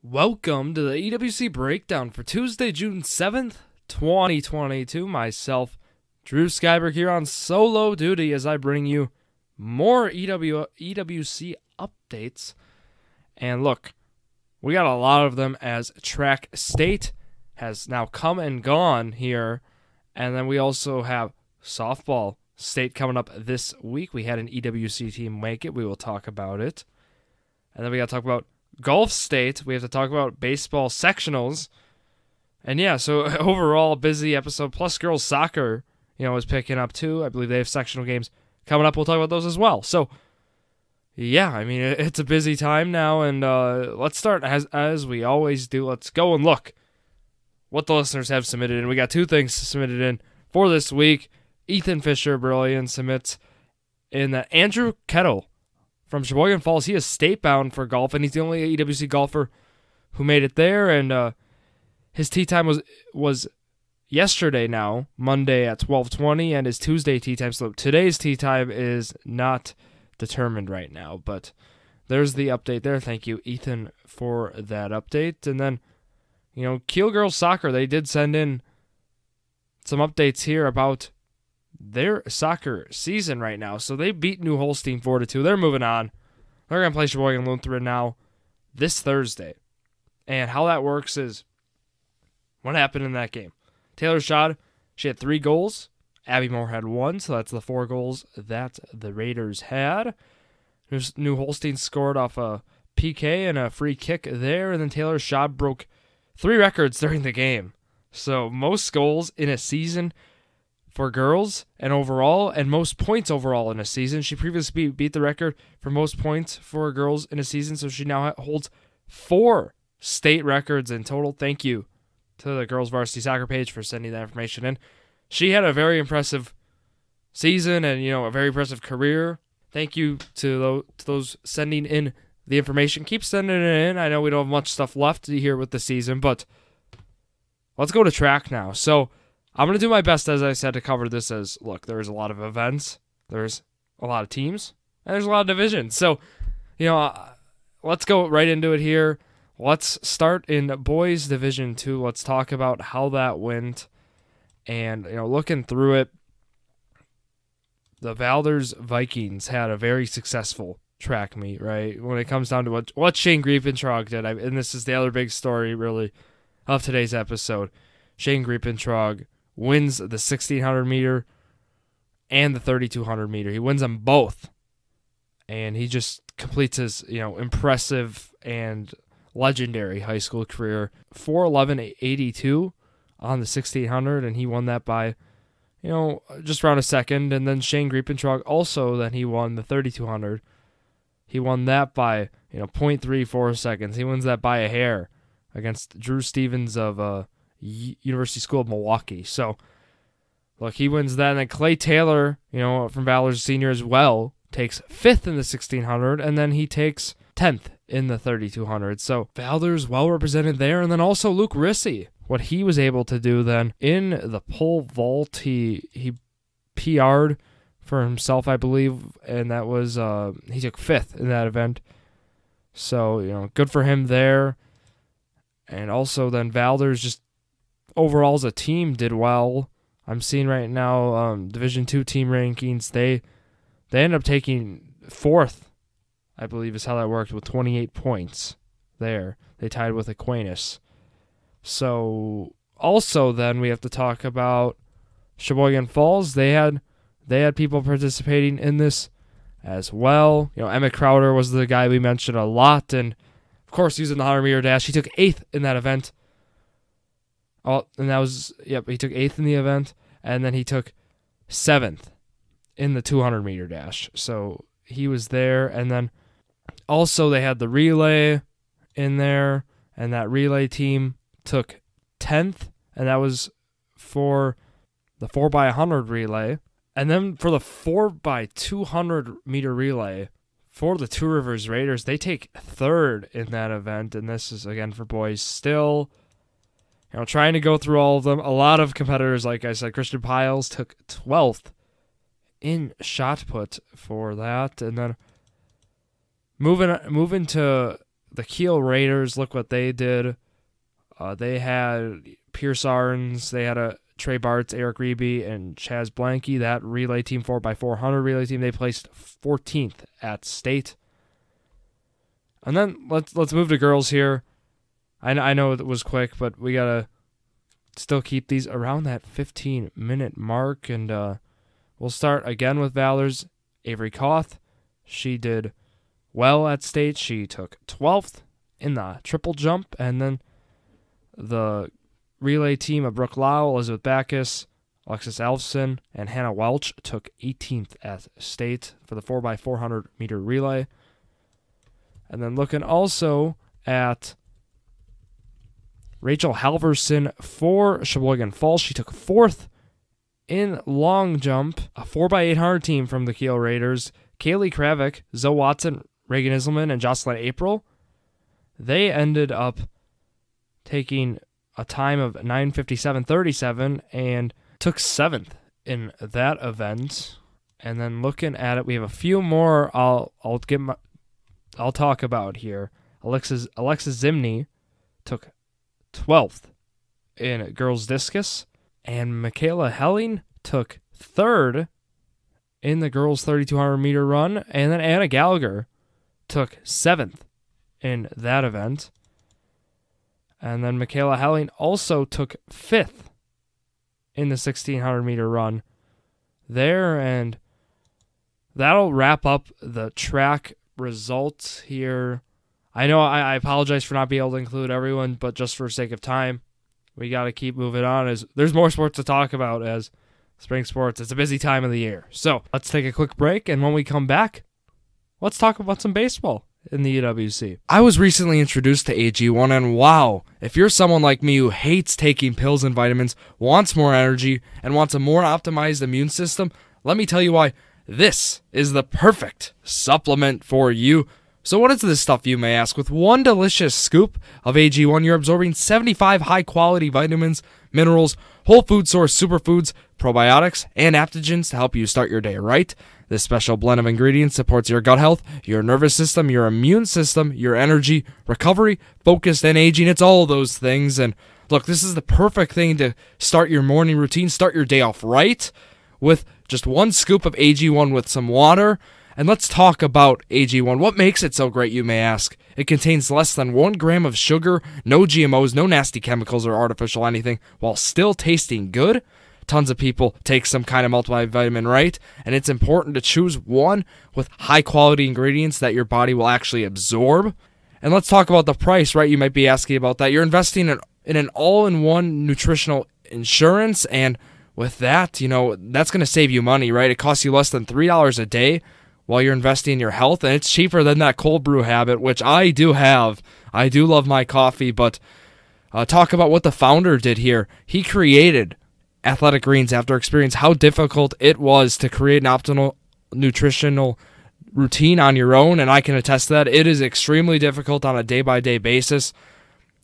Welcome to the EWC Breakdown for Tuesday, June 7th, 2022. Myself, Drew Skyberg, here on solo duty as I bring you more EWC updates. And look, we got a lot of them as track state has now come and gone here. And then we also have softball state coming up this week. We had an EWC team make it. We will talk about it. And then we got to talk about golf state. We have to talk about baseball sectionals. And yeah, so overall busy episode. Plus girls soccer, is picking up too. I believe they have sectional games coming up. We'll talk about those as well. So yeah, I mean, it's a busy time now. And let's start as we always do. Let's go and look what the listeners have submitted. And we got two things submitted in for this week. Ethan Fisher, brilliant, submits in that Andrew Kettle from Sheboygan Falls. He is state-bound for golf, and he's the only EWC golfer who made it there. And his tee time was yesterday now, Monday at 12:20, and his Tuesday tee time. So today's tee time is not determined right now, but there's the update there. Thank you, Ethan, for that update. And then, Kiel Girls Soccer, they did send in some updates here about their soccer season right now. So they beat New Holstein 4-2. They're moving on. They're going to play Sheboygan Lutheran now this Thursday. And how that works is what happened in that game. Taylor Schad, she had 3 goals. Abby Moore had 1, so that's the 4 goals that the Raiders had. New Holstein scored off a PK and a free kick there, and then Taylor Schad broke 3 records during the game. So most goals in a season for girls and overall, and most points overall in a season. She previously beat the record for most points for girls in a season, so she now holds 4 state records in total. Thank you to the girls varsity soccer page for sending that information in. She had a very impressive season and, a very impressive career. Thank you to those sending in the information. Keep sending it in. I know we don't have much stuff left here with the season, but let's go to track now. So I'm going to do my best, as I said, to cover this as, look, there's a lot of events, there's a lot of teams, and there's a lot of divisions. So, let's go right into it here. Let's start in boys Division 2. Let's talk about how that went. And, looking through it, the Valders Vikings had a very successful track meet, right? When it comes down to what Shane Griepentrog did, and this is the other big story, really, of today's episode. Shane Griepentrog wins the 1600 meter and the 3200 meter. He wins them both. And he just completes his, impressive and legendary high school career. 4:11.82 on the 1600, and he won that by, just around a second. And then Shane Griepentrog also, then he won the 3200. He won that by, 0.34 seconds. He wins that by a hair against Drew Stevens of University School of Milwaukee. So, look, he wins that. And then Clay Taylor, from Valor's senior as well, takes 5th in the 1600, and then he takes 10th in the 3200. So, Valor's well represented there. And then also Luke Rissy, what he was able to do then in the pole vault, he PR'd for himself, I believe, and that was, he took 5th in that event. So, good for him there. And also then Valders just overall as a team did well. I'm seeing right now Division 2 team rankings. They ended up taking 4th, I believe is how that worked, with 28 points there. They tied with Aquinas. So also then we have to talk about Sheboygan Falls. They had people participating in this as well. Emmett Crowder was the guy we mentioned a lot, and of course using the 100-meter dash. He took 8th in that event. Oh, and that was, he took 8th in the event, and then he took 7th in the 200-meter dash. So he was there, and then also they had the relay in there, and that relay team took 10th, and that was for the 4x100 relay. And then for the 4x200 meter relay, for the Two Rivers Raiders, they take 3rd in that event, and this is, again, for boys still. Trying to go through all of them. A lot of competitors, like I said, Christian Piles took 12th in shot put for that. And then moving to the Kiel Raiders, look what they did. They had Pierce Arns, they had a Trey Bartz, Eric Reeby, and Chaz Blanky. That relay team, 4x400 relay team, they placed 14th at state. And then let's move to girls here. I know it was quick, but we gotta still keep these around that 15-minute mark. And we'll start again with Valor's Avery Koth. She did well at state. She took 12th in the triple jump. And then the relay team of Brooke Lau, Elizabeth Backus, Alexis Alfson, and Hannah Welch took 18th at state for the 4x400 meter relay. And then looking also at Rachel Halverson for Sheboygan Falls. She took 4th in long jump, a 4x800 team from the Kiel Raiders. Kaylee Kravik, Zoe Watson, Reagan Iselman, and Jocelyn April. They ended up taking a time of 9:57.37 and took 7th in that event. And then looking at it, we have a few more I'll talk about here. Alexis Zimney took 12th in girls discus, and Michaela Helling took 3rd in the girls 3,200 meter run, and then Anna Gallagher took 7th in that event. And then Michaela Helling also took 5th in the 1,600 meter run there. And that'll wrap up the track results here. I know I apologize for not being able to include everyone, but just for sake of time, we got to keep moving on as there's more sports to talk about as spring sports. It's a busy time of the year. So let's take a quick break, and when we come back, let's talk about some baseball in the EWC. I was recently introduced to AG1, and wow, if you're someone like me who hates taking pills and vitamins, wants more energy, and wants a more optimized immune system, let me tell you why this is the perfect supplement for you. So what is this stuff, you may ask? With one delicious scoop of AG1, you're absorbing 75 high-quality vitamins, minerals, whole food source superfoods, probiotics, and adaptogens to help you start your day right. This special blend of ingredients supports your gut health, your nervous system, your immune system, your energy, recovery, focus, and aging. It's all those things. And look, this is the perfect thing to start your morning routine, start your day off right with just one scoop of AG1 with some water. And let's talk about AG1. What makes it so great, you may ask? It contains less than 1 gram of sugar, no GMOs, no nasty chemicals or artificial anything, while still tasting good. Tons of people take some kind of multivitamin, right? And it's important to choose one with high-quality ingredients that your body will actually absorb. And let's talk about the price, right? You might be asking about that. You're investing in an all-in-one nutritional insurance, and with that, that's going to save you money, right? It costs you less than $3 a day while you're investing in your health, and it's cheaper than that cold brew habit, which I do have. I do love my coffee, but talk about what the founder did here. He created Athletic Greens after experiencing how difficult it was to create an optimal nutritional routine on your own, and I can attest to that. It is extremely difficult on a day-by-day basis.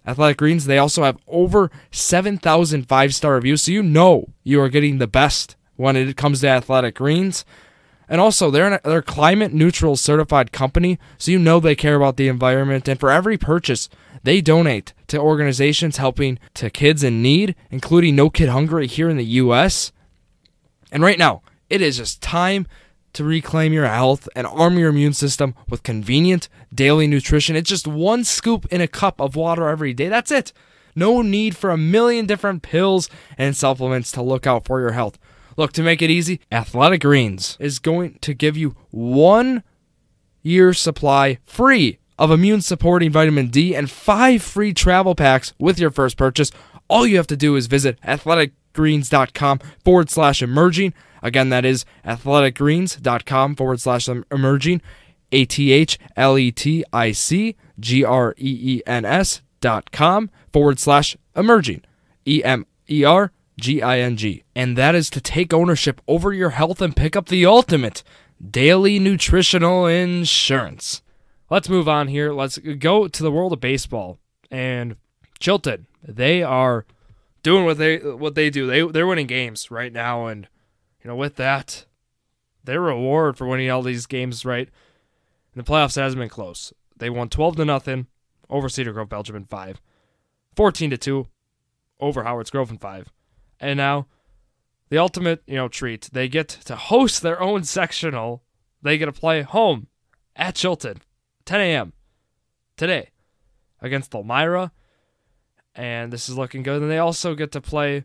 Athletic Greens, they also have over 7,000 5-star reviews, so you are getting the best when it comes to Athletic Greens. And also, they're a climate-neutral certified company, so they care about the environment. And for every purchase, they donate to organizations helping to kids in need, including No Kid Hungry here in the U.S. And right now, it is just time to reclaim your health and arm your immune system with convenient daily nutrition. It's just one scoop in a cup of water every day. That's it. No need for a million different pills and supplements to look out for your health. Look, to make it easy, Athletic Greens is going to give you 1 year supply free of immune-supporting vitamin D and 5 free travel packs with your first purchase. All you have to do is visit athleticgreens.com/emerging. Again, that is athleticgreens.com/emerging. athleticgreens.com/emerging. EMERGING. And that is to take ownership over your health and pick up the ultimate daily nutritional insurance. Let's move on here. Let's go to the world of baseball. And Chilton, they are doing what they do. They're winning games right now, and with that, their reward for winning all these games right in the playoffs hasn't been close. They won 12-0 over Cedar Grove Belgium in 5. 14-2 over Howard's Grove in 5. And now, the ultimate, treat. They get to host their own sectional. They get to play home at Chilton, 10 a.m. today against Elmira. And this is looking good. And they also get to play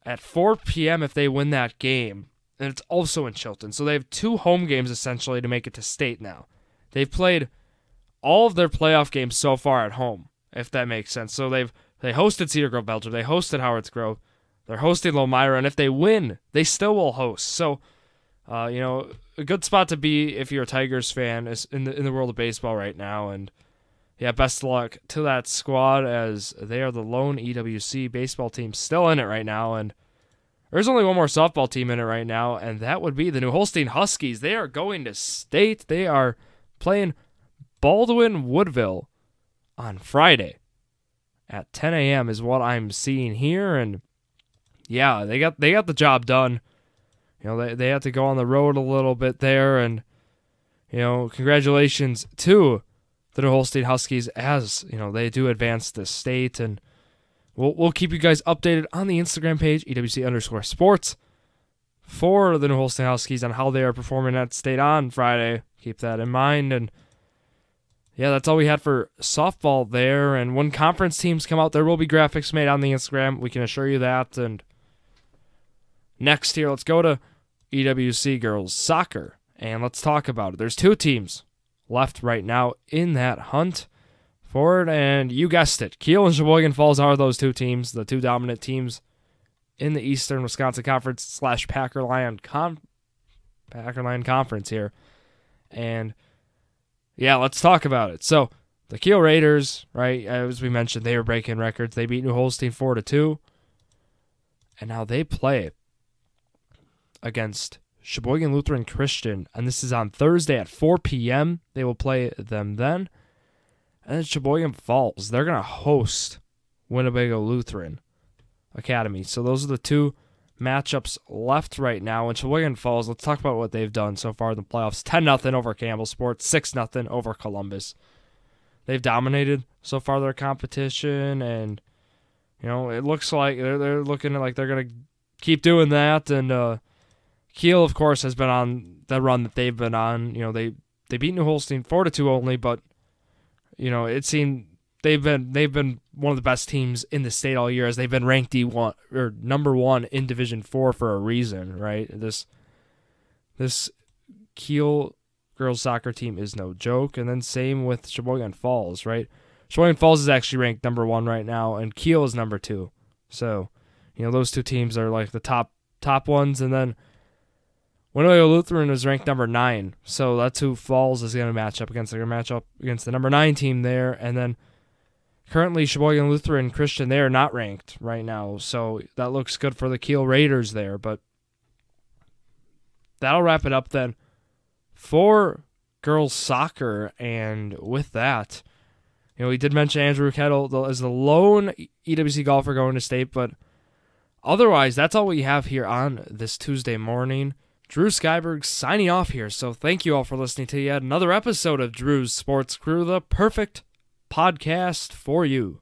at 4 p.m. if they win that game. And it's also in Chilton. So they have 2 home games, essentially, to make it to state now. They've played all of their playoff games so far at home, if that makes sense. So they hosted Cedar Grove Belgium. They hosted Howard's Grove. They're hosting Elmira. And if they win, they still will host. So, a good spot to be if you're a Tigers fan is in the world of baseball right now. And, yeah, best of luck to that squad as they are the lone EWC baseball team still in it right now. And there's only one more softball team in it right now, and that would be the New Holstein Huskies. They are going to state. They are playing Baldwin Woodville on Friday at 10 a.m. is what I'm seeing here. And, yeah, they got the job done. They had to go on the road a little bit there. And, congratulations to the New Holstein Huskies as, they do advance the state. And we'll keep you guys updated on the Instagram page, EWC_sports, for the New Holstein Huskies on how they are performing at state on Friday. Keep that in mind. And, yeah, that's all we had for softball there. And when conference teams come out, there will be graphics made on the Instagram. We can assure you that. And next here, let's go to EWC girls soccer, and let's talk about it. There's 2 teams left right now in that hunt for it, and you guessed it. Kiel and Sheboygan Falls are those 2 teams, the 2 dominant teams in the Eastern Wisconsin Conference / Packer Lion Conference here. And, yeah, let's talk about it. So, the Kiel Raiders, right, as we mentioned, they were breaking records. They beat New Holstein 4-2, and now they play against Sheboygan Lutheran Christian, and this is on Thursday at 4 p.m. They will play them then. And then Sheboygan Falls, they're going to host Winnebago Lutheran Academy. So those are the 2 matchups left right now. And Sheboygan Falls, let's talk about what they've done so far in the playoffs. 10-0 over Campbell Sports, 6-0 over Columbus. They've dominated so far their competition, and it looks like they're looking like they're going to keep doing that. And Kiel, of course, has been on the run that they've been on. They beat New Holstein 4-2 only, but it seemed they've been one of the best teams in the state all year, as they've been ranked D1 or number 1 in Division 4 for a reason, right? This Kiel girls soccer team is no joke, and then same with Sheboygan Falls, right? Sheboygan Falls is actually ranked number 1 right now, and Kiel is number 2. So, those 2 teams are like the top ones, and then Winnebago Lutheran is ranked number 9, so that's who Falls is going to match up against. They're going to match up against the number 9 team there, and then currently Sheboygan Lutheran Christian, they are not ranked right now, so that looks good for the Kiel Raiders there, but that'll wrap it up then for girls soccer. And with that, we did mention Andrew Kettle as the lone EWC golfer going to state, but otherwise, that's all we have here on this Tuesday morning. Drew Skyberg signing off here. So thank you all for listening to yet another episode of Drew's Sports Crew, the perfect podcast for you.